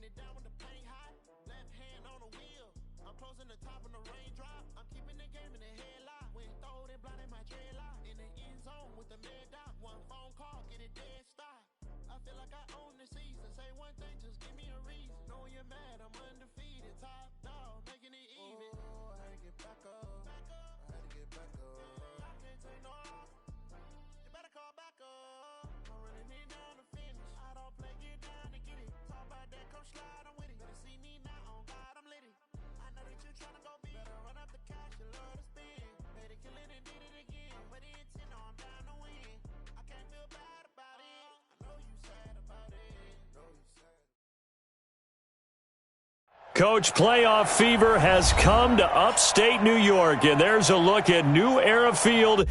Running it down when the paint hot. Left hand on the wheel. I'm closing the top on the raindrop. I'm keeping the game in the headlock. When throwed and blinded my dreadlock. In the end zone with the mad dot. One phone call, get it dead stop. I feel like I own the season. Say one thing, just give me a reason. Know you're mad, I'm undefeated. Top dog, making it even. Oh, I had to get back up. I had to get back up. I can't take no off. You better call back up. I'm running it down to finish. I don't play, get down to get it. Talk about that, come slide, I'm with it. Better see me now, on God, I'm lit it. I know that you tryna go big. Better run up the cash, you love to spin. Better kill it and did it again. Put the intent on, I'm down to win. I can't feel bad about it. I know you sad about it. Know you sad. Coach, playoff fever has come to upstate New York, and there's a look at New Era Field.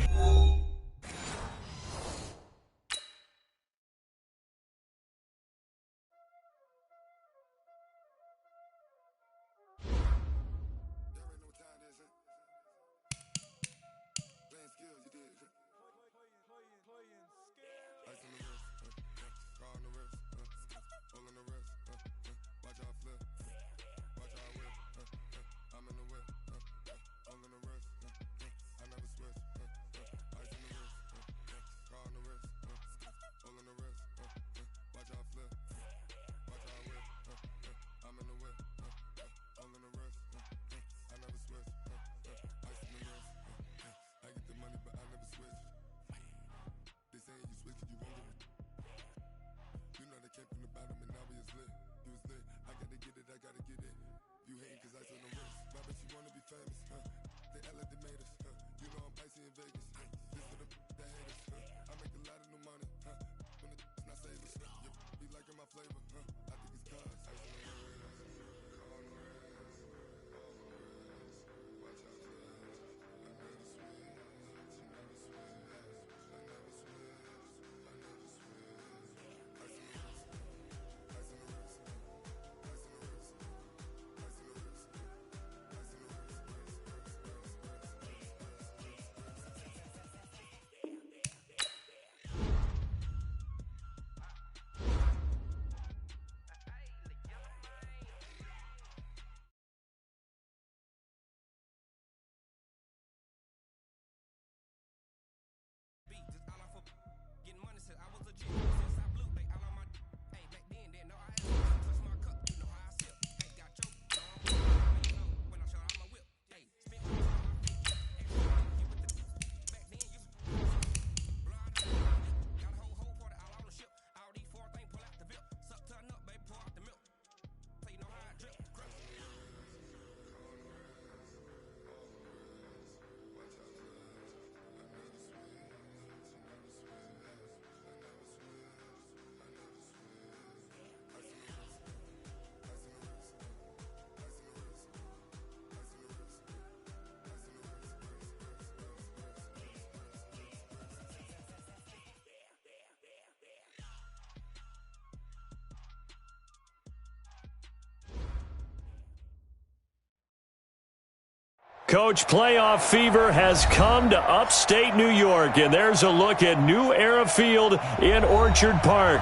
Coach, playoff fever has come to upstate New York, and there's a look at New Era Field in Orchard Park.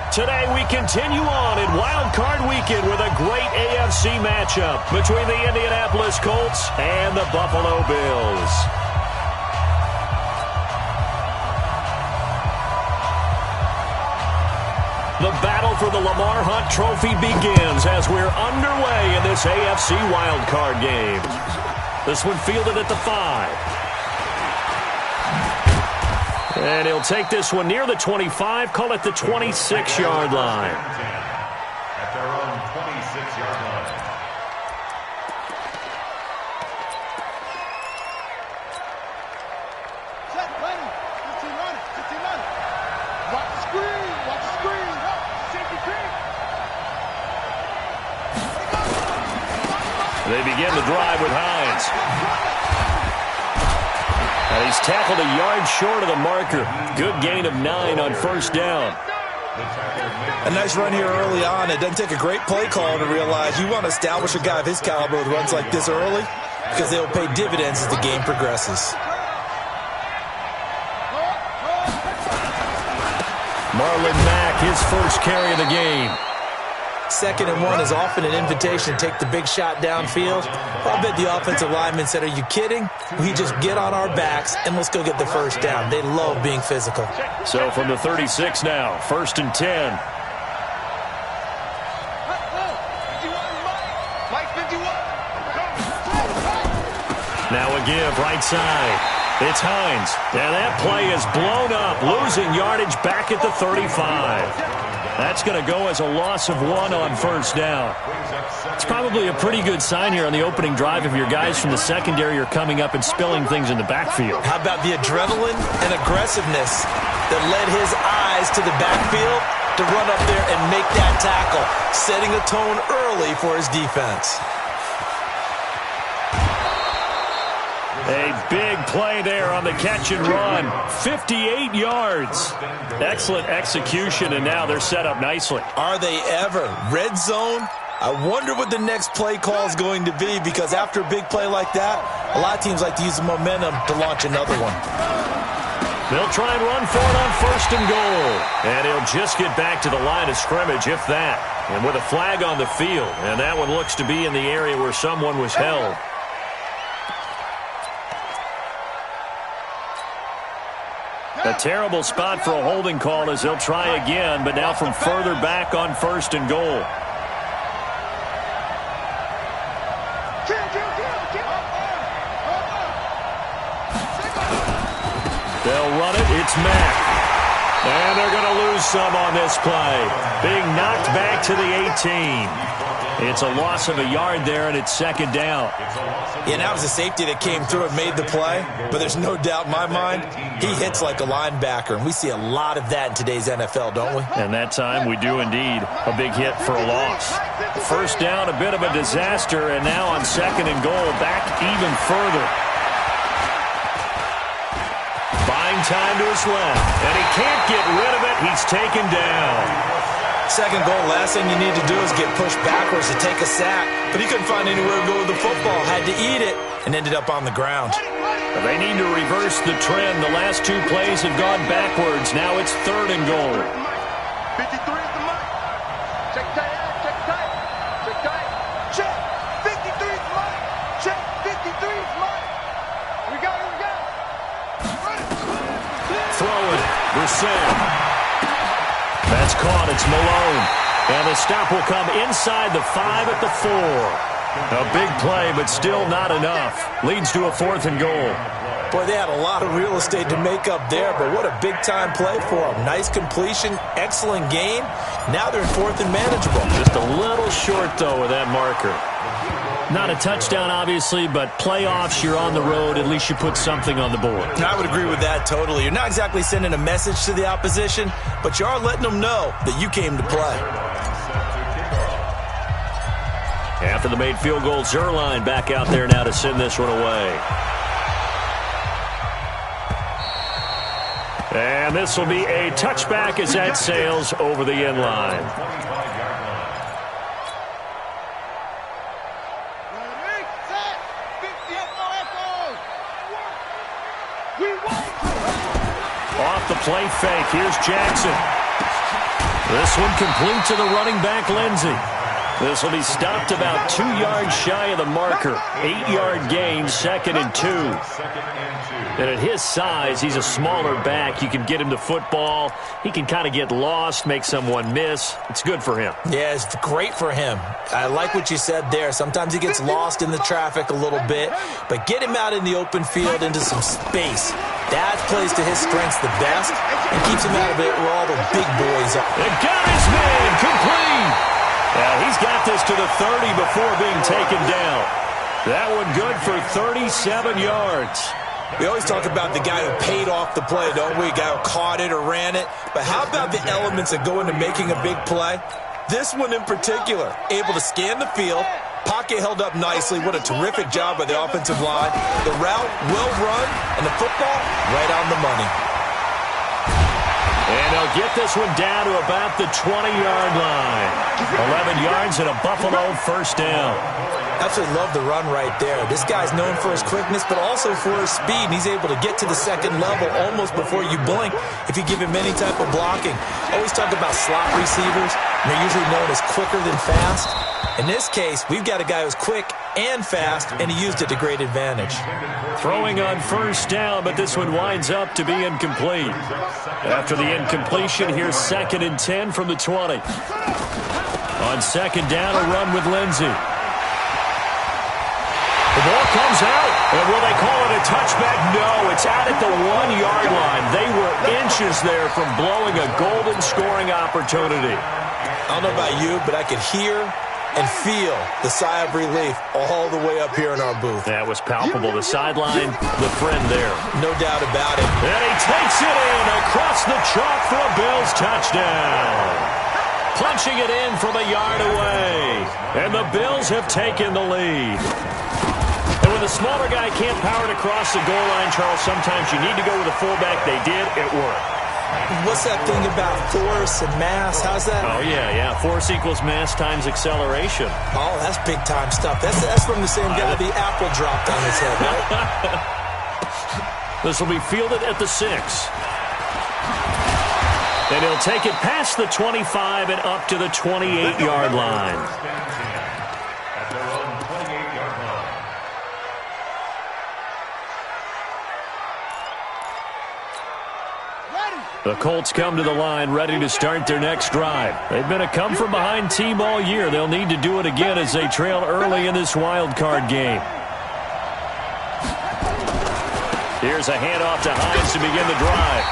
Today we continue on in Wild Card Weekend with a great AFC matchup between the Indianapolis Colts and the Buffalo Bills. The battle for the Lamar Hunt Trophy begins as we're underway in this AFC Wild Card game. This one fielded at the 5. And he'll take this one near the 25, call it the 26-yard line. At their own 26-yard line. Set, ready. 15 running. 15 running. Watch the screen. Watch the screen. Safety creek. They begin the drive with Hines. And he's tackled a yard short of the marker. Good gain of 9 on first down. A nice run here early on. It doesn't take a great play call to realize you want to establish a guy of his caliber with runs like this early because they'll pay dividends as the game progresses. Marlon Mack, his first carry of the game. 2nd and 1 is often an invitation to take the big shot downfield. I bet the offensive lineman said, are you kidding? We just get on our backs and let's go get the first down. They love being physical. So from the 36 now, 1st and 10. Now a give right side. It's Hines. And that play is blown up, losing yardage back at the 35. That's going to go as a loss of 1 on 1st down. It's probably a pretty good sign here on the opening drive if your guys from the secondary are coming up and spilling things in the backfield. How about the adrenaline and aggressiveness that led his eyes to the backfield to run up there and make that tackle, setting a tone early for his defense. A big play there on the catch and run. 58 yards. Excellent execution, and now they're set up nicely. Are they ever? Red zone? I wonder what the next play call is going to be, because after a big play like that, a lot of teams like to use the momentum to launch another one. They'll try and run for it on 1st and goal. And he'll just get back to the line of scrimmage, if that. And with a flag on the field, and that one looks to be in the area where someone was held. A terrible spot for a holding call as they'll try again, but now from further back on 1st and goal. They'll run it. It's Mack. And they're going to lose some on this play. Being knocked back to the 18. It's a loss of a yard there, and it's 2nd down. Yeah, that was a safety that came through and made the play, but there's no doubt in my mind he hits like a linebacker, and we see a lot of that in today's NFL, don't we? And that time we do indeed. A big hit for a loss. 1st down, a bit of a disaster, and now on 2nd and goal, back even further. Buying time to his left, and he can't get rid of it. He's taken down. 2nd goal, last thing you need to do is get pushed backwards to take a sack. But he couldn't find anywhere to go with the football, had to eat it, and ended up on the ground. They need to reverse the trend. The last 2 plays have gone backwards. Now it's 3rd and goal. 53 is the mark. Check tight, check tight, check tight. Check. 53 is the mark. Check. 53 is the mark. We got it, we got it. Throwing. Brissett. That's caught. It's Malone. And the stop will come inside the 5 at the 4. A big play, but still not enough. Leads to a 4th and goal. Boy, they had a lot of real estate to make up there, but what a big-time play for them. Nice completion, excellent game. Now they're in 4th and manageable. Just a little short, though, with that marker. Not a touchdown, obviously, but playoffs, you're on the road. At least you put something on the board. I would agree with that totally. You're not exactly sending a message to the opposition, but you are letting them know that you came to play. After the made field goal, Zerline back out there now to send this one away. And this will be a touchback as that sails over the end line. Off the play fake. Here's Jackson. This one complete to the running back, Lindsey. This will be stopped about 2 yards shy of the marker. 8-yard gain, 2nd and 2. And at his size, he's a smaller back. You can get him to football. He can kind of get lost, make someone miss. It's good for him. Yeah, it's great for him. I like what you said there. Sometimes he gets lost in the traffic a little bit, but get him out in the open field into some space. That plays to his strengths the best and keeps him out of it where all the big boys are. They got his man complete. Now he's got this to the 30 before being taken down. That one good for 37 yards. We always talk about the guy who paid off the play, don't we? A guy who caught it or ran it. But how about the elements that go into making a big play? This one in particular, able to scan the field, pocket held up nicely. What a terrific job by the offensive line. The route, well run, and the football right on the money. And they'll get this one down to about the 20-yard line. 11 yards and a Buffalo 1st down. Absolutely love the run right there. This guy's known for his quickness, but also for his speed. And he's able to get to the 2nd level almost before you blink if you give him any type of blocking. Always talk about slot receivers. They're usually known as quicker than fast. In this case, we've got a guy who's quick and fast, and he used it to great advantage. Throwing on first down, but this one winds up to be incomplete. After the incompletion, here's 2nd and 10 from the 20. On 2nd down, a run with Lindsey. The ball comes out, and will they call it a touchback? No, it's out at the 1-yard line. They were inches there from blowing a golden scoring opportunity. I don't know about you, but I could hear and feel the sigh of relief all the way up here in our booth. That was palpable. The sideline, the friend there. No doubt about it. And he takes it in across the chalk for a Bills touchdown. Punching it in from a yard away. And the Bills have taken the lead. And when the smaller guy can't power it across the goal line, Charles, sometimes you need to go with a fullback. They did. It worked. What's that thing about force and mass? How's that? Oh, yeah. Force equals mass times acceleration. Oh, that's big-time stuff. That's from the same guy the apple dropped on his head, right? This will be fielded at the 6. And he'll take it past the 25 and up to the 28-yard line. At their own 28-yard line. The Colts come to the line ready to start their next drive. They've been a come-from-behind team all year. They'll need to do it again as they trail early in this wild card game. Here's a handoff to Hines to begin the drive.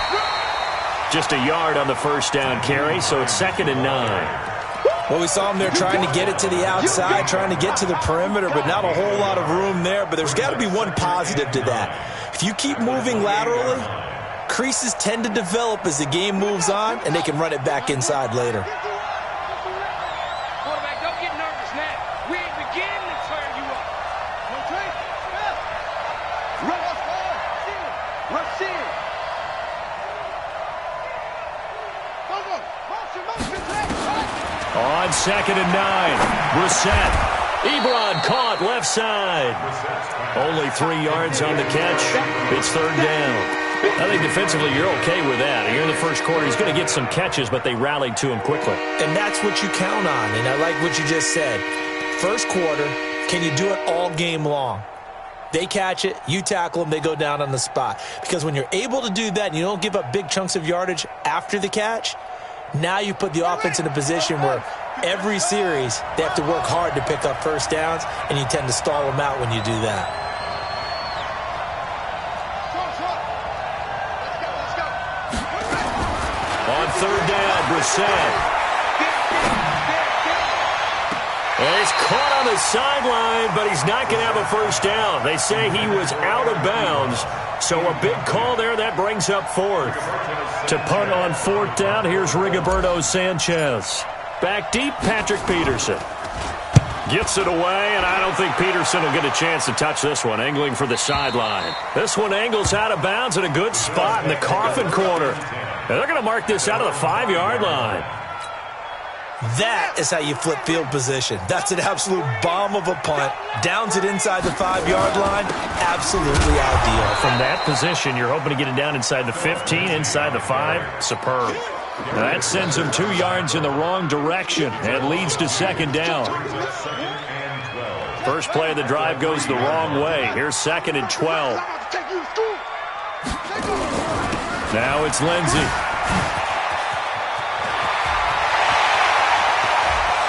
Just a yard on the first down carry, so it's 2nd and 9. Well, we saw him there trying to get it to the outside, trying to get to the perimeter, but not a whole lot of room there. But there's got to be one positive to that. If you keep moving laterally, creases tend to develop as the game moves on, and they can run it back inside later. Quarterback, don't get nervous now. We ain't beginning to tear you up. Rush in. On 2nd and 9, Brissett. Ebron caught left side. Only 3 yards on the catch. It's 3rd down. I think defensively you're okay with that. Here in the first quarter, he's going to get some catches, but they rallied to him quickly. And that's what you count on, and I like what you just said. First quarter, can you do it all game long? They catch it, you tackle them, they go down on the spot. Because when you're able to do that and you don't give up big chunks of yardage after the catch, now you put the offense in a position where every series they have to work hard to pick up first downs, and you tend to stall them out when you do that. On 3rd down, Brissett. And he's caught on the sideline, but he's not going to have a first down. They say he was out of bounds, so a big call there. That brings up 4th. To punt on 4th down, here's Rigoberto Sanchez. Back deep, Patrick Peterson. Gets it away, and I don't think Peterson will get a chance to touch this one, angling for the sideline. This one angles out of bounds at a good spot in the coffin corner. And they're going to mark this out of the 5-yard line. That is how you flip field position. That's an absolute bomb of a punt. Downs it inside the 5-yard line. Absolutely ideal. From that position, you're hoping to get it down inside the 15, inside the 5. Superb. Now that sends him 2 yards in the wrong direction and leads to 2nd down. First play of the drive goes the wrong way. Here's 2nd and 12. Now it's Lindsey.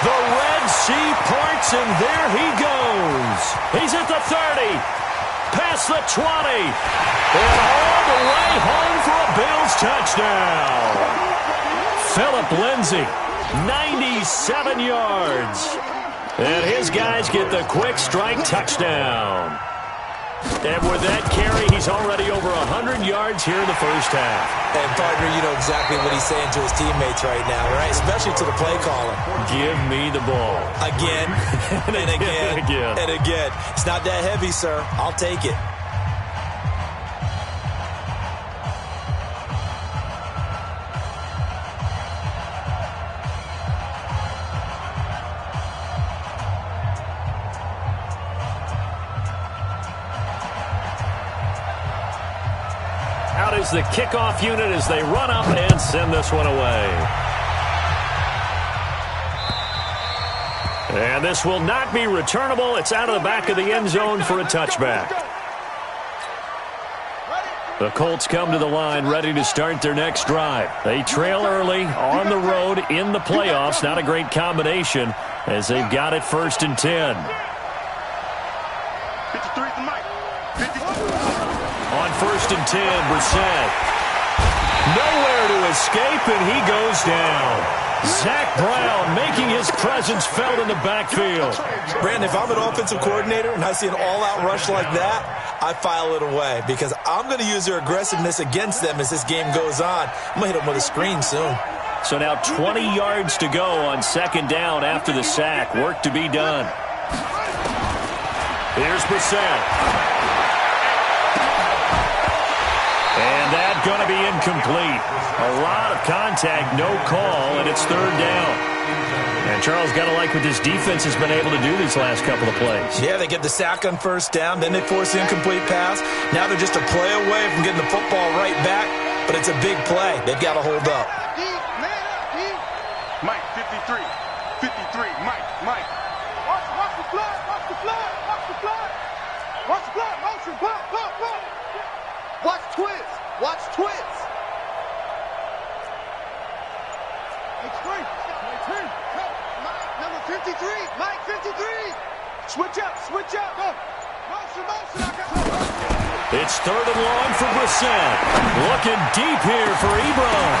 The Red Sea parts, and there he goes. He's at the 30, past the 20, and all the way home for a Bills touchdown. Philip Lindsey, 97 yards. And his guys get the quick strike touchdown. And with that carry, he's already over 100 yards here in the first half. And, partner, you know exactly what he's saying to his teammates right now, right? Especially to the play caller. Give me the ball. Again, and again, and again. It's not that heavy, sir. I'll take it. Out is the kickoff unit as they run up and send this one away. And this will not be returnable. It's out of the back of the end zone for a touchback. The Colts come to the line ready to start their next drive. They trail early on the road in the playoffs. Not a great combination as they've got it 1st and 10. 53 to Mike. 53. On 1st and 10, Brissett. Nowhere to escape, and he goes down. Zach Brown making his presence felt in the backfield. Brandon, if I'm an offensive coordinator and I see an all-out rush like that, I file it away because I'm going to use their aggressiveness against them as this game goes on. I'm going to hit them with a screen soon. So now 20 yards to go on 2nd down after the sack. Work to be done. Here's Brissett. And that's going to be incomplete. A lot of contact, no call, and it's 3rd down. And Charles, got to like what this defense has been able to do these last couple of plays. Yeah, they get the sack on 1st down, then they force the incomplete pass. Now they're just a play away from getting the football right back, but it's a big play. They've got to hold up. Mike, 53. 53. Mike. Watch the flood. Watch the flood. Watch the flood. Watch the flood. Motion. Block. Watch twist. Watch twist. Extreme. Number 53. Mike 53. Switch up. Go. Motion. It's 3rd and long for Brissett. Looking deep here for Ebron.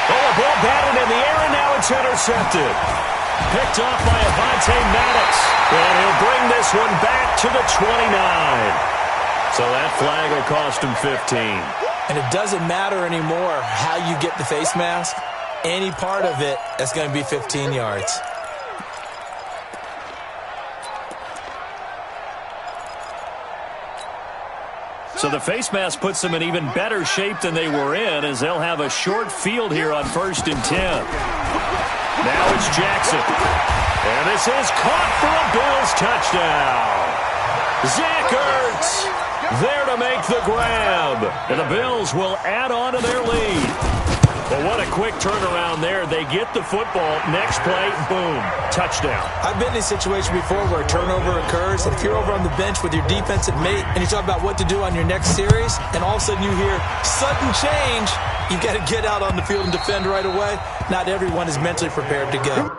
Oh, a ball batted in the air, and now it's intercepted. Picked off by Avonte Maddox. And he'll bring this one back to the 29. So that flag will cost him 15. And it doesn't matter anymore how you get the face mask. Any part of it is going to be 15 yards. So the face mask puts them in even better shape than they were in, as they'll have a short field here on 1st and 10. Now it's Jackson. And this is caught for a Bills touchdown. Zach Ertz there to make the grab. And the Bills will add on to their lead. But what a quick turnaround there. They get the football. Next play, boom, touchdown. I've been in a situation before where a turnover occurs, and if you're over on the bench with your defensive mate and you talk about what to do on your next series, and all of a sudden you hear sudden change, you've got to get out on the field and defend right away. Not everyone is mentally prepared to go.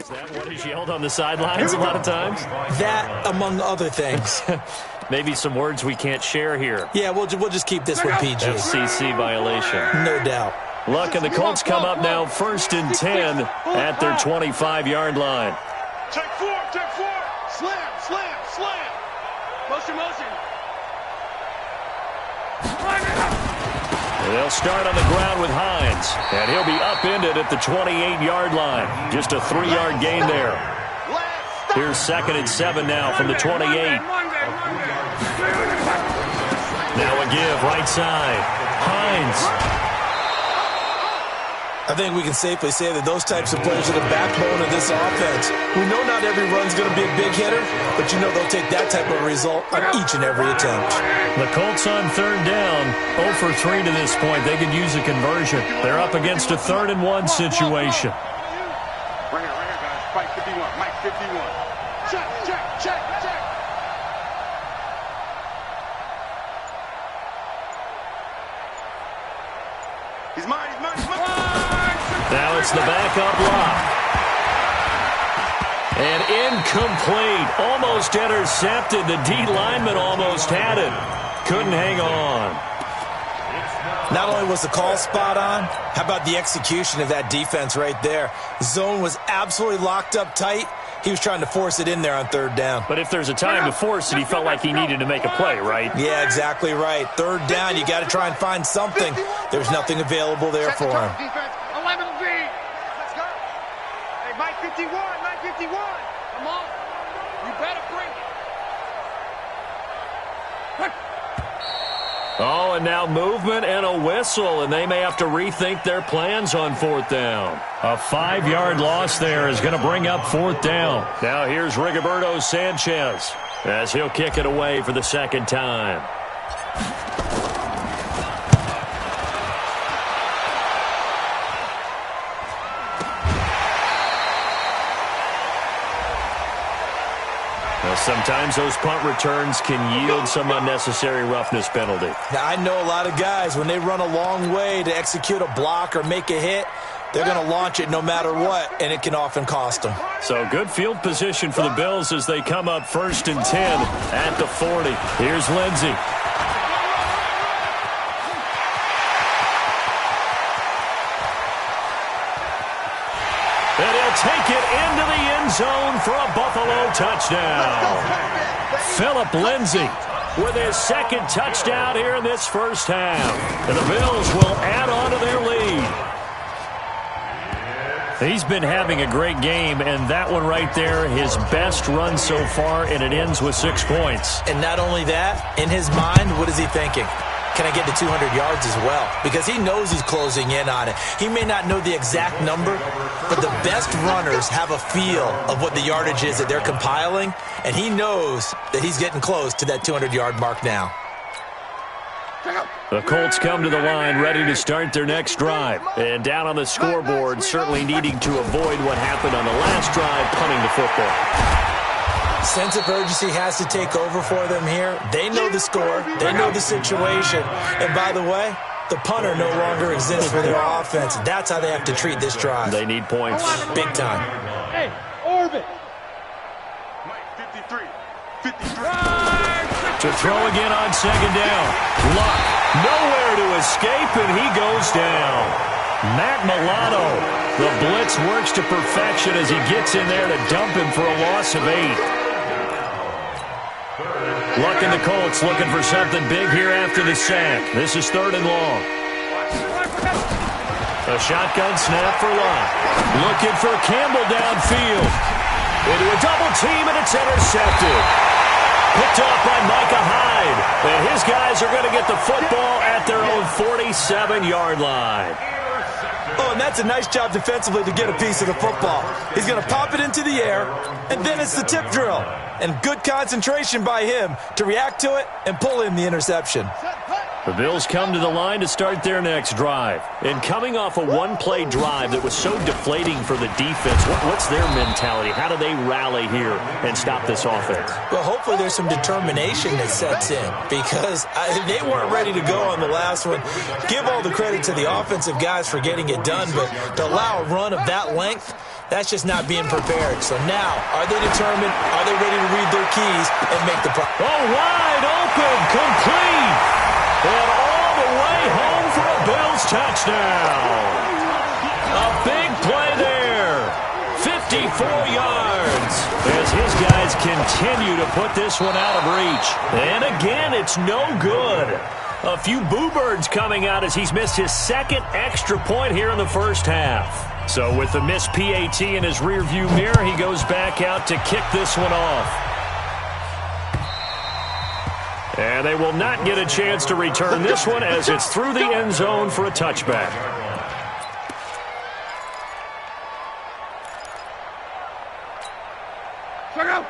Is that what is yelled on the sidelines a lot of times? That, among other things. Maybe some words we can't share here. Yeah, we'll just keep this one PG. FCC violation. No doubt. Look, and the Colts come up now 1st and 10 at their 25-yard line. Check 4. Slam. Motion. They'll start on the ground with Hines, and he'll be upended at the 28-yard line. Just a 3-yard gain there. Here's 2nd and 7 now from the 28. Now a give, right side. Hines. I think we can safely say that those types of players are the backbone of this offense. We know not every run's going to be a big hitter, but you know they'll take that type of result on each and every attempt. The Colts on 3rd down, 0 for 3 to this point. They could use a conversion. They're up against a 3rd and 1 situation. Right here, guys. Mike 51. Check. He's mine. Now it's the backup lock. And incomplete. Almost intercepted. The D lineman almost had it. Couldn't hang on. Not only was the call spot on, how about the execution of that defense right there? Zone was absolutely locked up tight. He was trying to force it in there on 3rd down. But if there's a time to force it, he felt like he needed to make a play, right? Yeah, exactly right. 3rd down, you got to try and find something. There's nothing available there for him. 11B. Let's go. Hey, Mike 51. Come on. You better bring it. Oh, Oh, and now movement and a whistle, and they may have to rethink their plans on 4th down. A 5-yard loss there is going to bring up 4th down. Now here's Rigoberto Sanchez as he'll kick it away for the second time. Sometimes those punt returns can yield some unnecessary roughness penalty. Now, I know a lot of guys, when they run a long way to execute a block or make a hit, they're going to launch it no matter what, and it can often cost them. So good field position for the Bills as they come up 1st and 10 at the 40. Here's Lindsey. And he'll take it into the end zone for a Buffalo touchdown. Phillip Lindsay with his second touchdown here in this first half. And the Bills will add on to their lead. He's been having a great game, and that one right there, his best run so far, and it ends with 6 points. And not only that, in his mind, what is he thinking? Can I get to 200 yards as well? Because he knows he's closing in on it. He may not know the exact number, but the best runners have a feel of what the yardage is that they're compiling, and he knows that he's getting close to that 200-yard mark now. The Colts come to the line ready to start their next drive. And down on the scoreboard, certainly needing to avoid what happened on the last drive, punting the football. Sense of urgency has to take over for them here. They know the score. They know the situation. And by the way, the punter no longer exists for their offense. That's how they have to treat this drive. They need points. Big time. Hey, Orbit. 53. To throw again on 2nd down. Luck. Nowhere to escape, and he goes down. Matt Milano. The blitz works to perfection as he gets in there to dump him for a loss of 8. Luck and the Colts looking for something big here after the sack. This is 3rd and long. A shotgun snap for Luck. Looking for Campbell downfield. Into a double team, and it's intercepted. Picked off by Micah Hyde. And his guys are going to get the football at their own 47-yard line. Oh, and that's a nice job defensively to get a piece of the football. He's going to pop it into the air, and then it's the tip drill. And good concentration by him to react to it and pull in the interception. The Bills come to the line to start their next drive. And coming off a one-play drive that was so deflating for the defense, what's their mentality? How do they rally here and stop this offense? Well, hopefully there's some determination that sets in because they weren't ready to go on the last one. Give all the credit to the offensive guys for getting it done, but to allow a run of that length, that's just not being prepared. So now, are they determined? Are they ready to read their keys and make the play? Oh, wide open, complete. And all the way home for a Bills touchdown. A big play there. 54 yards as his guys continue to put this one out of reach. And again, it's no good. A few boo birds coming out as he's missed his second extra point here in the first half. So with the missed PAT in his rearview mirror, he goes back out to kick this one off. And they will not get a chance to return this one as it's through the end zone for a touchback.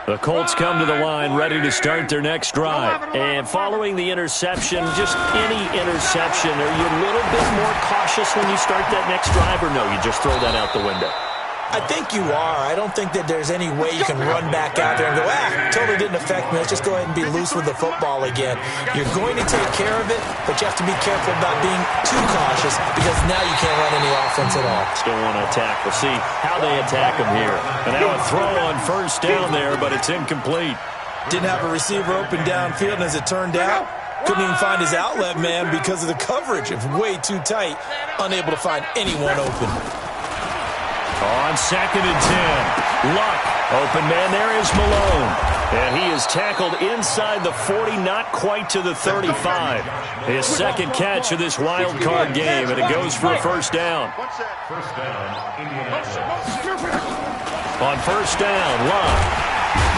The Colts come to the line ready to start their next drive. And following the interception, just any interception, are you a little bit more cautious when you start that next drive, or no, you just throw that out the window? I think you are. I don't think that there's any way you can run back out there and go, totally didn't affect me. Let's just go ahead and be loose with the football again. You're going to take care of it, but you have to be careful about being too cautious because now you can't run any offense at all. Still want to attack. We'll see how they attack him here. And now a throw on 1st down there, but it's incomplete. Didn't have a receiver open downfield, and as it turned out, couldn't even find his outlet man because of the coverage. It's way too tight, unable to find anyone open. On 2nd and 10, Luck. Open man there is Malone. And he is tackled inside the 40, not quite to the 35. His second catch of this wild card game, and it goes for a 1st down. First down, Indianapolis. On 1st down, Luck.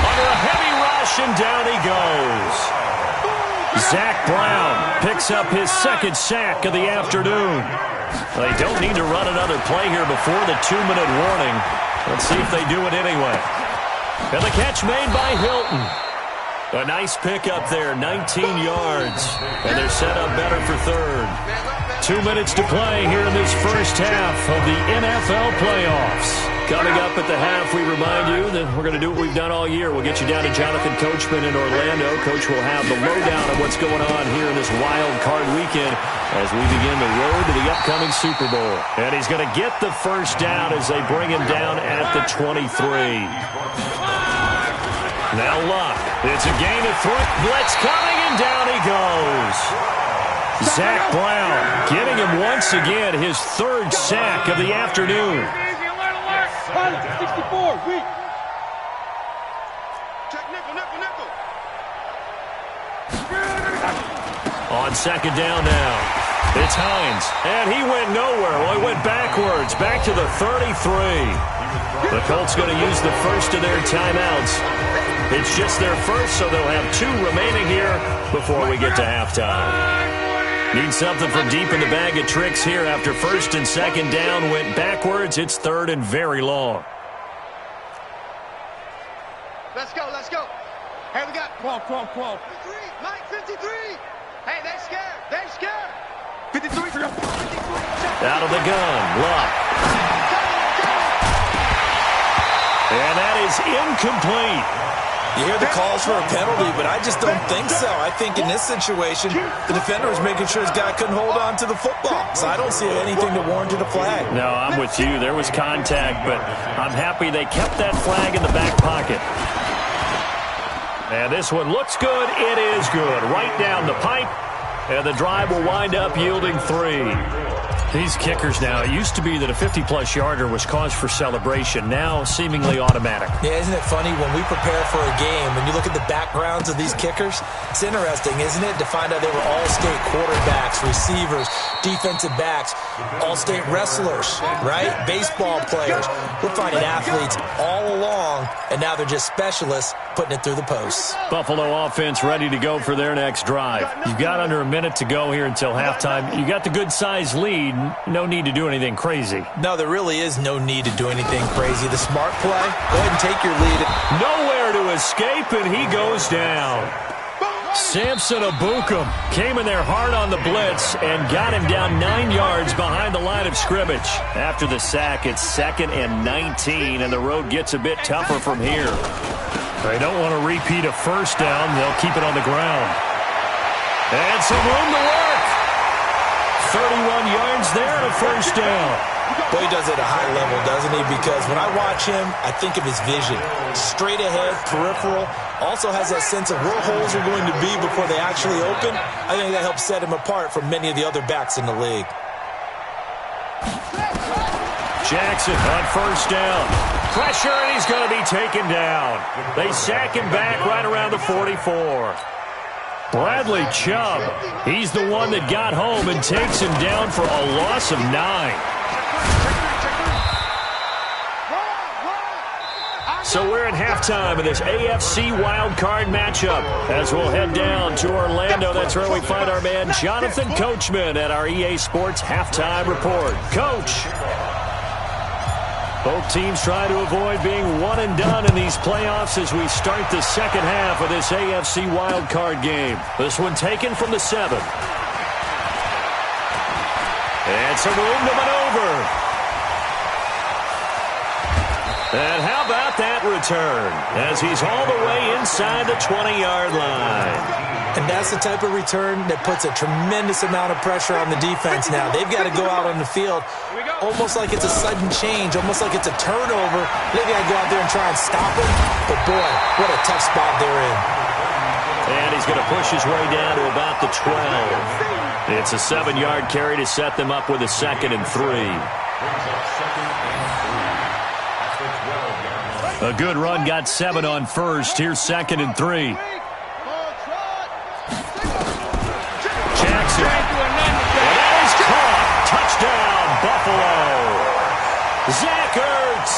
Under a heavy rush, and down he goes. Zach Brown picks up his second sack of the afternoon. They don't need to run another play here before the 2-minute warning. Let's see if they do it anyway. And the catch made by Hilton. A nice pickup there, 19 yards. And they're set up better for third. 2 minutes to play here in this first half of the NFL playoffs. Coming up at the half, we remind you that we're going to do what we've done all year. We'll get you down to Jonathan Coachman in Orlando. Coach will have the lowdown of what's going on here in this wild card weekend as we begin the road to the upcoming Super Bowl. And he's going to get the first down as they bring him down at the 23. Now Luck. It's a gain of 3. Blitz coming, and down he goes. Zach Brown getting him once again his third sack of the afternoon. 64, weak. Check nickel. On second down now. It's Hines, and he went nowhere. Well, he went backwards, back to the 33. The Colts going to use the first of their timeouts. It's just their first, so they'll have 2 remaining here before we get to halftime. Need something from deep in the bag of tricks here after first and second down went backwards. It's third and very long. Let's go. Hey, we got 12. 53, Mike, 53. Hey, they're scared. 53. Out of the gun, Luck. And that is incomplete. You hear the calls for a penalty, but I just don't think so. I think in this situation, the defender was making sure his guy couldn't hold on to the football. So I don't see anything that warranted a flag. No, I'm with you. There was contact, but I'm happy they kept that flag in the back pocket. And this one looks good. It is good. Right down the pipe. And the drive will wind up yielding 3. These kickers now, it used to be that a 50-plus yarder was cause for celebration. Now, seemingly automatic. Yeah, isn't it funny when we prepare for a game, when you look at the backgrounds of these kickers, it's interesting, isn't it, to find out they were all-state quarterbacks, receivers, defensive backs, all-state wrestlers, right? Baseball players. We're finding athletes all along, and now they're just specialists putting it through the posts. Buffalo offense ready to go for their next drive. You've got under a minute to go here until halftime. You got the good-sized lead. No need to do anything crazy. No, there really is no need to do anything crazy. The smart play, go ahead and take your lead. Nowhere to escape, and he goes down. Samson Abukum came in there hard on the blitz and got him down 9 yards behind the line of scrimmage. After the sack, it's 2nd and 19, and the road gets a bit tougher from here. They don't want to repeat a first down. They'll keep it on the ground. And some room to work. 31 yards there and a first down. Boy, he does it at a high level, doesn't he? Because when I watch him, I think of his vision. Straight ahead, peripheral. Also has that sense of where holes are going to be before they actually open. I think that helps set him apart from many of the other backs in the league. Jackson on first down. Pressure, and he's going to be taken down. They sack him back right around the 44. Bradley Chubb, he's the one that got home and takes him down for a loss of 9. So we're at halftime of this AFC wildcard matchup as we'll head down to Orlando. That's where we find our man Jonathan Coachman at our EA Sports Halftime Report. Coach. Both teams try to avoid being one and done in these playoffs as we start the second half of this AFC wildcard game. This one taken from the 7. And some room to maneuver. And how about that return as he's all the way inside the 20-yard line. And that's the type of return that puts a tremendous amount of pressure on the defense now. They've got to go out on the field almost like it's a sudden change, almost like it's a turnover. They've got to go out there and try and stop him. But, boy, what a tough spot they're in. And he's going to push his way down to about the 12. It's a 7-yard carry to set them up with a 2nd and 3. A good run got 7 on first. Here's 2nd and 3. Jackson. And that is caught. Touchdown, Buffalo. Zach Ertz,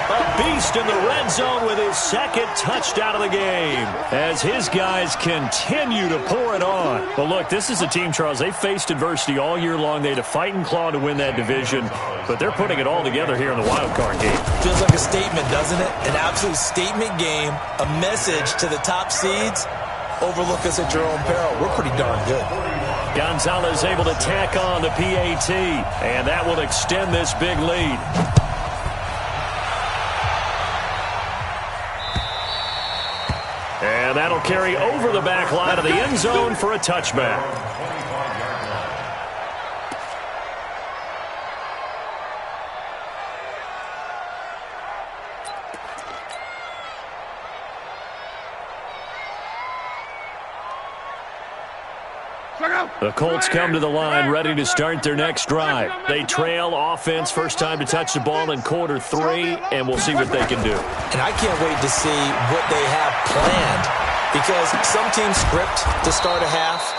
a beast in the red zone with his 2nd touchdown of the game as his guys continue to pour it on. Well, look, this is a team, Charles. They faced adversity all year long. They had to fight and claw to win that division, but they're putting it all together here in the wild card game. Feels like a statement, doesn't it? An absolute statement game, a message to the top seeds. Overlook us at your own peril. We're pretty darn good. Gonzalez able to tack on the PAT, and that will extend this big lead. And that'll carry over the back line of the end zone for a touchback. The Colts come to the line ready to start their next drive. They trail offense, first time to touch the ball in quarter 3, and we'll see what they can do. And I can't wait to see what they have planned, because some teams script to start a half.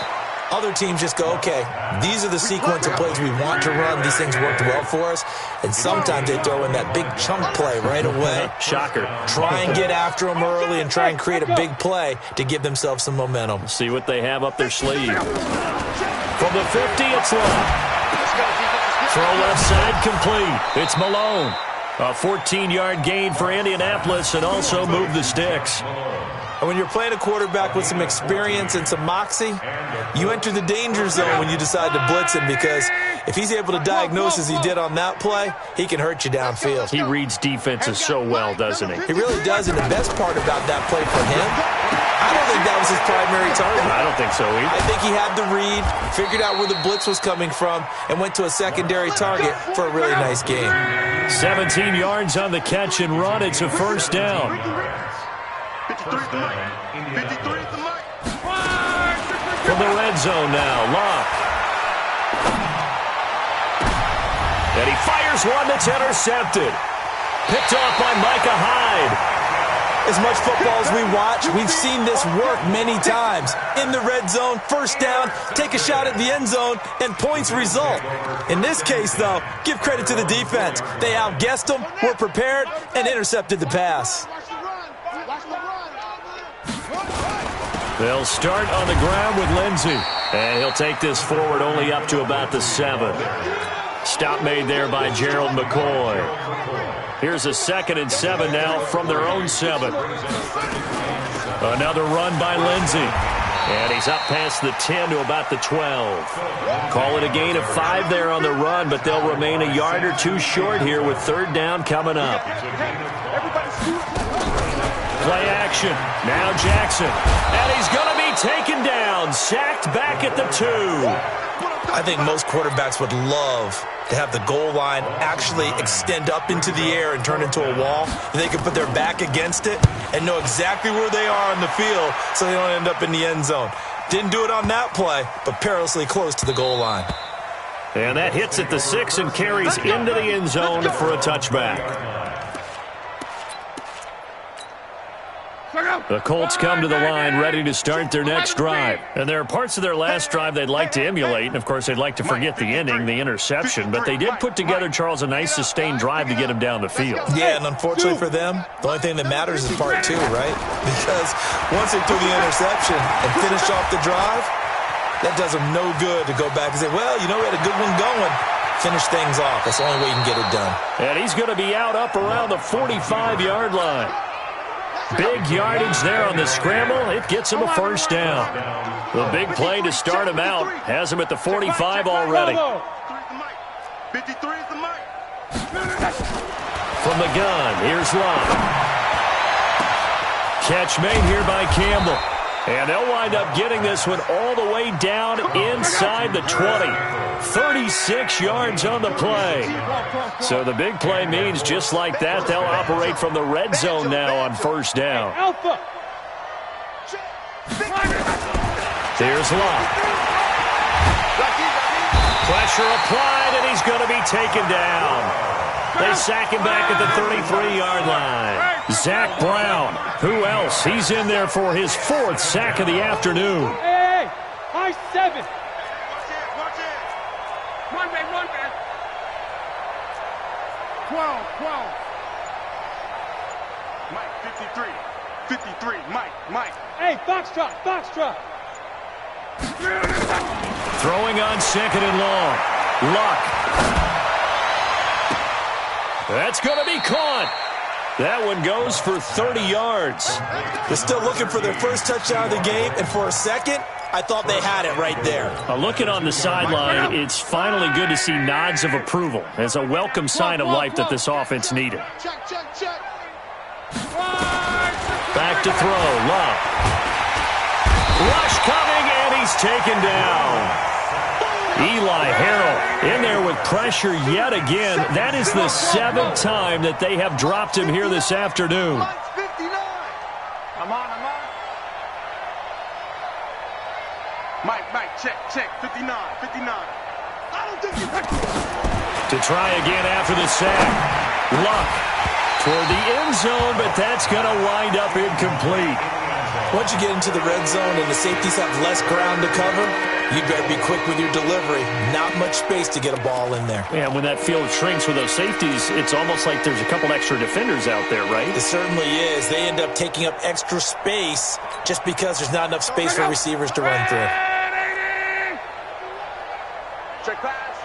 Other teams just go, okay, these are the sequence of plays we want to run. These things worked well for us. And sometimes they throw in that big chunk play right away. Shocker. Try and get after them early and try and create a big play to give themselves some momentum. See what they have up their sleeve. From the 50, it's long. Throw left side complete. It's Malone. A 14-yard gain for Indianapolis and also move the sticks. And when you're playing a quarterback with some experience and some moxie, you enter the danger zone when you decide to blitz him, because if he's able to diagnose as he did on that play, he can hurt you downfield. He reads defenses so well, doesn't he? He really does, and the best part about that play for him, I don't think that was his primary target. I don't think so either. I think he had the read, figured out where the blitz was coming from, and went to a secondary target for a really nice game. 17 yards on the catch and run. It's a first down. 53 is the mic. 53 is the mic. From the red zone now, Locke. And he fires one that's intercepted. Picked off by Micah Hyde. As much football as we watch, we've seen this work many times. In the red zone, first down, take a shot at the end zone, and points result. In this case, though, give credit to the defense. They outguessed them, were prepared, and intercepted the pass. They'll start on the ground with Lindsey. And he'll take this forward only up to about the 7. Stop made there by Gerald McCoy. Here's a 2nd and 7 now from their own 7. Another run by Lindsey. And he's up past the 10 to about the 12. Call it a gain of 5 there on the run, but they'll remain a yard or 2 short here with 3rd down coming up. Play action. Now Jackson. And he's going to be taken down. Sacked back at the 2. I think most quarterbacks would love to have the goal line actually extend up into the air and turn into a wall. They can put their back against it and know exactly where they are on the field so they don't end up in the end zone. Didn't do it on that play, but perilously close to the goal line. And that hits at the 6 and carries into the end zone for a touchback. The Colts come to the line ready to start their next drive. And there are parts of their last drive they'd like to emulate. And, of course, they'd like to forget the ending, the interception. But they did put together, Charles, a nice sustained drive to get him down the field. Yeah, and unfortunately for them, the only thing that matters is part 2, right? Because once they threw the interception and finished off the drive, that does them no good to go back and say, well, you know, we had a good one going. Finish things off. That's the only way you can get it done. And he's going to be out up around the 45-yard line. Big yardage there on the scramble. It gets him a first down. The big play to start him out has him at the 45 already. 53 is the mic. From the gun, here's Locke. Catch made here by Campbell. And they'll wind up getting this one all the way down inside the 20. 36 yards on the play. So the big play means just like that, they'll operate from the red zone now on first down. Here's Locke. Pressure applied, and he's going to be taken down. They sack him back at the 33-yard line. Zach Brown, who else? He's in there for his 4th sack of the afternoon. Hey, high 7. Run, man. 12. Mike, 53. Mike. Hey, Foxtrot. Throwing on second and long. Luck. That's going to be caught. That one goes for 30 yards. They're still looking for their first touchdown of the game, and for a second, I thought they had it right there. Looking on the sideline, it's finally good to see nods of approval as a welcome sign of life that this offense needed. Check, check, check. Back to throw. Love. Rush coming, and he's taken down. Eli Harrell in there with pressure yet again. That is the 7th time that they have dropped him here this afternoon. I'm on. Mike, check, 59. I don't think you... To try again after the sack. Luck toward the end zone, but that's going to wind up incomplete. Once you get into the red zone and the safeties have less ground to cover, you better be quick with your delivery. Not much space to get a ball in there. Yeah, when that field shrinks with those safeties, it's almost like there's a couple extra defenders out there, right? It certainly is. They end up taking up extra space just because there's not enough space for receivers to run through. Check pass.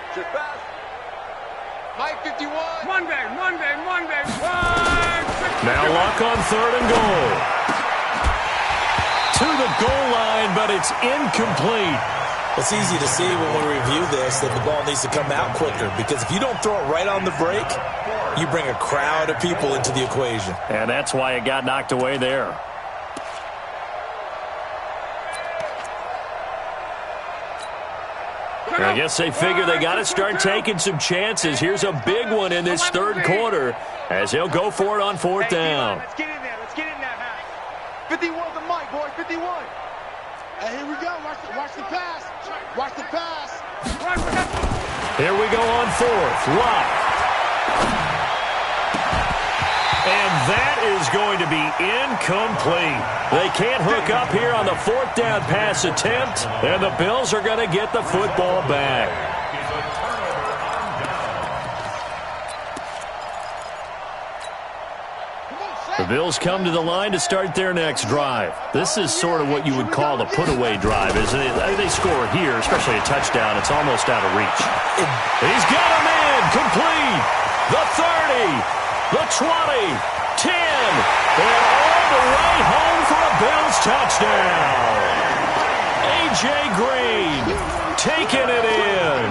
Mike, 51. Monday. Now Luck on 3rd and goal. To the goal line, but it's incomplete. It's easy to see when we review this that the ball needs to come out quicker, because if you don't throw it right on the break, you bring a crowd of people into the equation. And that's why it got knocked away there. I guess they figure they got to start taking some chances. Here's a big one in this 3rd quarter as they'll go for it on 4th down. Let's get in there, 51 to Mike, boy, 51. Hey, here we go. Watch the pass. Here we go on 4th. Lock. And that is going to be incomplete. They can't hook up here on the 4th down pass attempt, and the Bills are going to get the football back. The Bills come to the line to start their next drive. This is sort of what you would call a put-away drive, isn't it? They score here, especially a touchdown. It's almost out of reach. He's got him in, complete. The 30, the 20, 10, and all the way home for a Bills touchdown. A.J. Green taking it in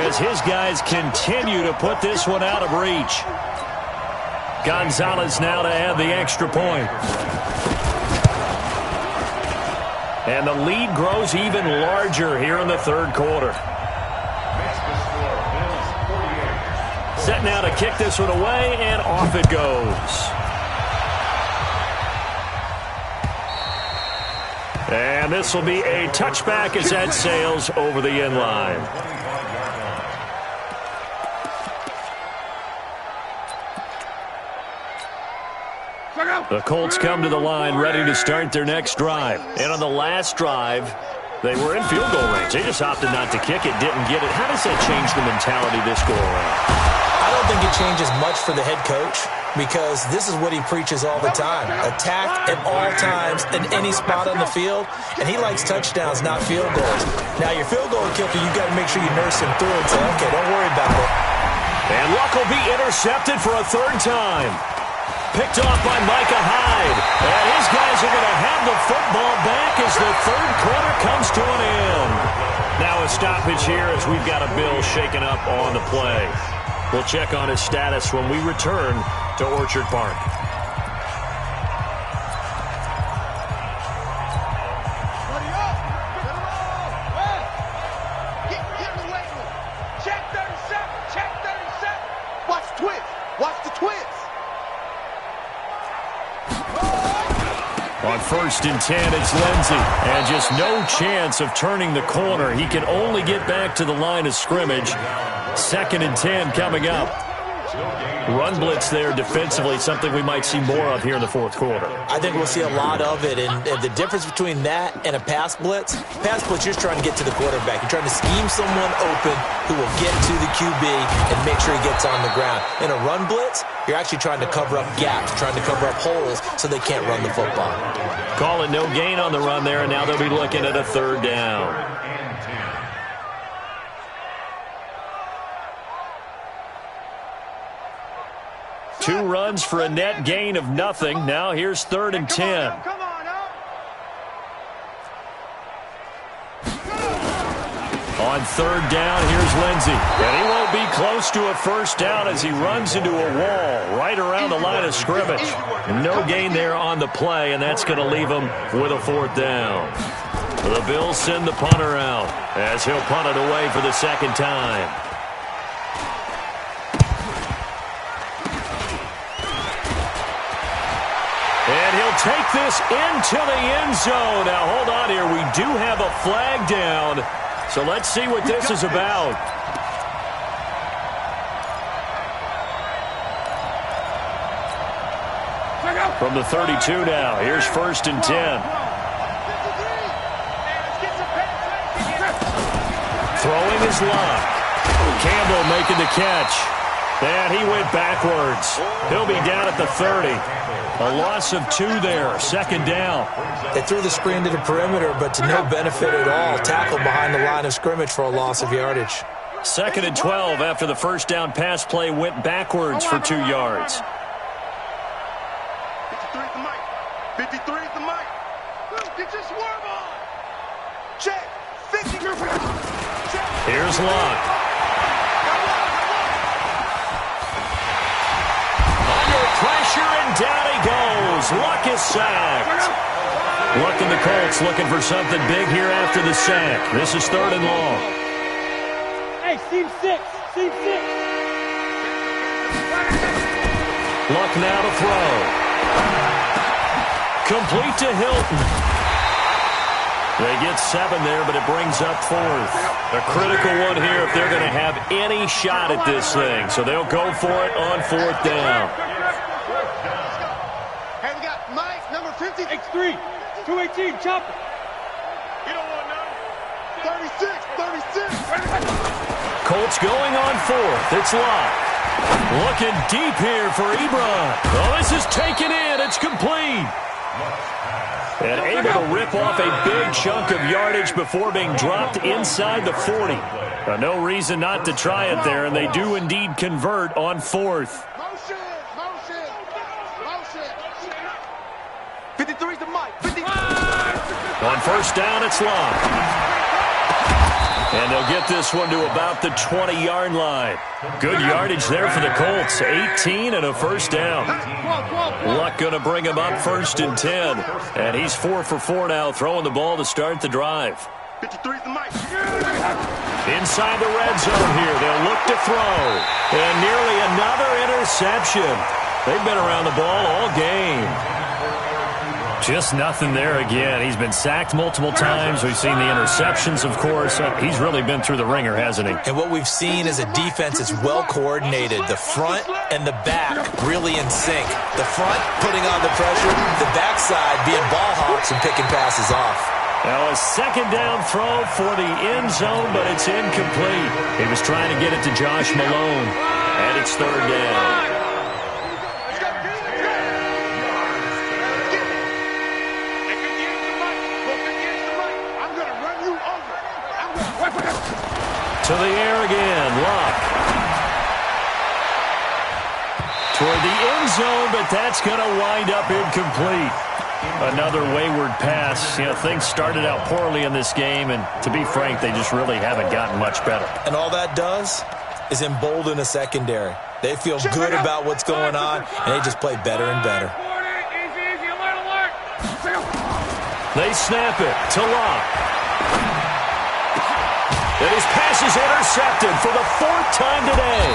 as his guys continue to put this one out of reach. Gonzalez now to add the extra point. And the lead grows even larger here in the 3rd quarter. Set now to kick this one away, and off it goes. And this will be a touchback as that sails over the end line. The Colts come to the line ready to start their next drive. And on the last drive, they were in field goal range. They just opted not to kick it, didn't get it. How does that change the mentality this go around? I don't think it changes much for the head coach, because this is what he preaches all the time. Attack at all times in any spot on the field, and he likes touchdowns, not field goals. Now, your field goal kicker, you've got to make sure you nurse him through and say, okay, don't worry about it. And Luck will be intercepted for a 3rd time. Picked off by Micah Hyde. And his guys are going to have the football back as the 3rd quarter comes to an end. Now a stoppage here as we've got a Bill shaken up on the play. We'll check on his status when we return to Orchard Park. On 1st and 10, it's Lindsey. And just no chance of turning the corner. He can only get back to the line of scrimmage. 2nd and 10 coming up. Run blitz there defensively, something we might see more of here in the fourth quarter. I think we'll see a lot of it, and the difference between that and a pass blitz, you're just trying to get to the quarterback. You're trying to scheme someone open who will get to the QB and make sure he gets on the ground. In a run blitz, you're actually trying to cover up gaps, trying to cover up holes so they can't run the football. Call it no gain on the run there, and now they'll be looking at a third down. Two runs for a net gain of nothing. Now here's 3rd and 10. Come on, On 3rd down, here's Lindsey. And he won't be close to a first down as he runs into a wall right around the line of scrimmage. No gain there on the play, and that's going to leave him with a 4th down. The Bills send the punter out as he'll punt it away for the second time. And he'll take this into the end zone. Now, hold on here. We do have a flag down. So let's see what this is about. From the 32 now. Here's 1st and 10. Throwing his Luck. Campbell making the catch. And he went backwards. He'll be down at the 30. A loss of 2 there. 2nd down. They threw the screen to the perimeter, but to no benefit at all. Tackled behind the line of scrimmage for a loss of yardage. 2nd and 12 after the first down pass play went backwards for 2 yards. 53 is the mic. 53 is the mic. Get your swerve on. Check. 50. Check. Here's Luck. Under pressure, and down he goes. Luck is sacked. Luck and the Colts looking for something big here after the sack. This is 3rd and long. Hey, seam 6. Seam 6. Luck now to throw. Complete to Hilton. They get 7 there, but it brings up 4th. A critical one here if they're going to have any shot at this thing. So they'll go for it on 4th down. Hey, we got Mike, number 50. X3. 218. Chopper. You don't want none. 36. Colts going on 4th. It's Luck. Looking deep here for Ebron. Oh, this is taken in. It's complete. And able to rip off a big chunk of yardage before being dropped inside the 40. No reason not to try it there, and they do indeed convert on 4th. Motion. 53 is the mic. 53. On 1st down, it's Luck. And they'll get this one to about the 20-yard line. Good yardage there for the Colts. 18 and a 1st down. Luck going to bring him up 1st and 10. And he's 4 for 4 now, throwing the ball to start the drive. 53 is the mic. Inside the red zone here. They'll look to throw. And nearly another interception. They've been around the ball all game. Just nothing there again. He's been sacked multiple times. We've seen the interceptions, of course. He's really been through the ringer, hasn't he? And what we've seen is a defense that's well coordinated. The front and the back really in sync. The front putting on the pressure, the backside being ball hawks and picking passes off. Now a 2nd down throw for the end zone, but it's incomplete. He was trying to get it to Josh Malone, and it's 3rd down. To the air again, Luck. Toward the end zone, but that's going to wind up incomplete. Another wayward pass. You know, things started out poorly in this game, and to be frank, they just really haven't gotten much better. And all that does is embolden a secondary. They feel good about what's going on, and they just play better and better. They snap it to Luck. And his pass is intercepted for the 4th time today.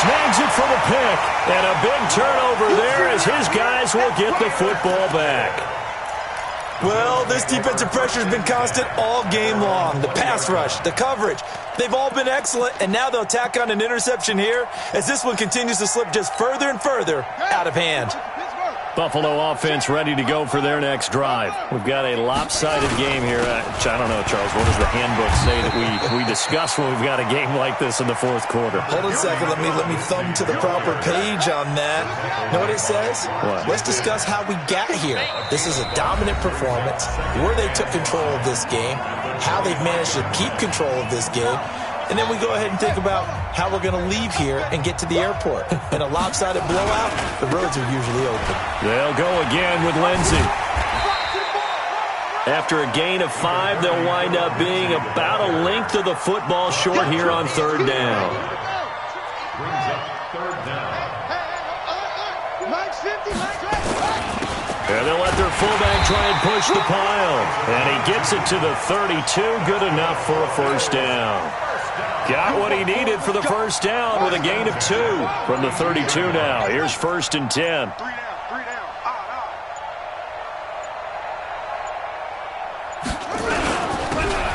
Snags it for the pick. And a big turnover there as his guys will get the football back. Well, this defensive pressure has been constant all game long. The pass rush, the coverage, they've all been excellent, and now they'll tack on an interception here as this one continues to slip just further and further out of hand. Buffalo offense ready to go for their next drive. We've got a lopsided game here. I don't know, Charles, what does the handbook say that we discuss when we've got a game like this in the fourth quarter? Hold on a second. Let me thumb to the proper page on that. Know what it says? What? Let's discuss how we got here. This is a dominant performance, where they took control of this game, how they've managed to keep control of this game, and then we go ahead and think about how we're going to leave here and get to the airport. In a lopsided blowout, the roads are usually open. They'll go again with Lindsey. After a gain of 5, they'll wind up being about a length of the football short here on third down. Brings up third down. Mike's 50, Mike's right. And they'll let their fullback try and push the pile. And he gets it to the 32. Good enough for a first down. Got what he needed for the first down with a gain of 2 from the 32 now. Here's 1st and 10. 3 down.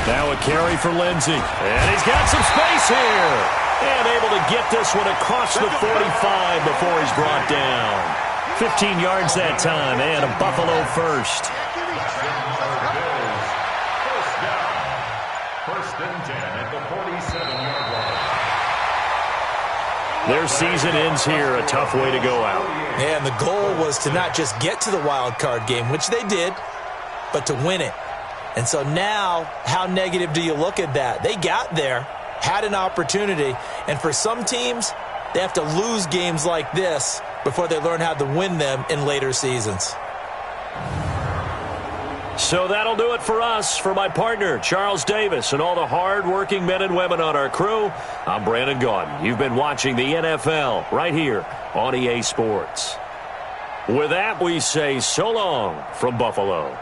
Now a carry for Lindsey. And he's got some space here. And able to get this one across the 45 before he's brought down. 15 yards that time and a Buffalo first. First and 10 at the 47-yard line. Their season ends here. A tough way to go out. And the goal was to not just get to the wild card game, which they did, but to win it. And so now, how negative do you look at that? They got there, had an opportunity, and for some teams, they have to lose games like this before they learn how to win them in later seasons. So that'll do it for us. For my partner, Charles Davis, and all the hard-working men and women on our crew, I'm Brandon Gaudin. You've been watching the NFL right here on EA Sports. With that, we say so long from Buffalo.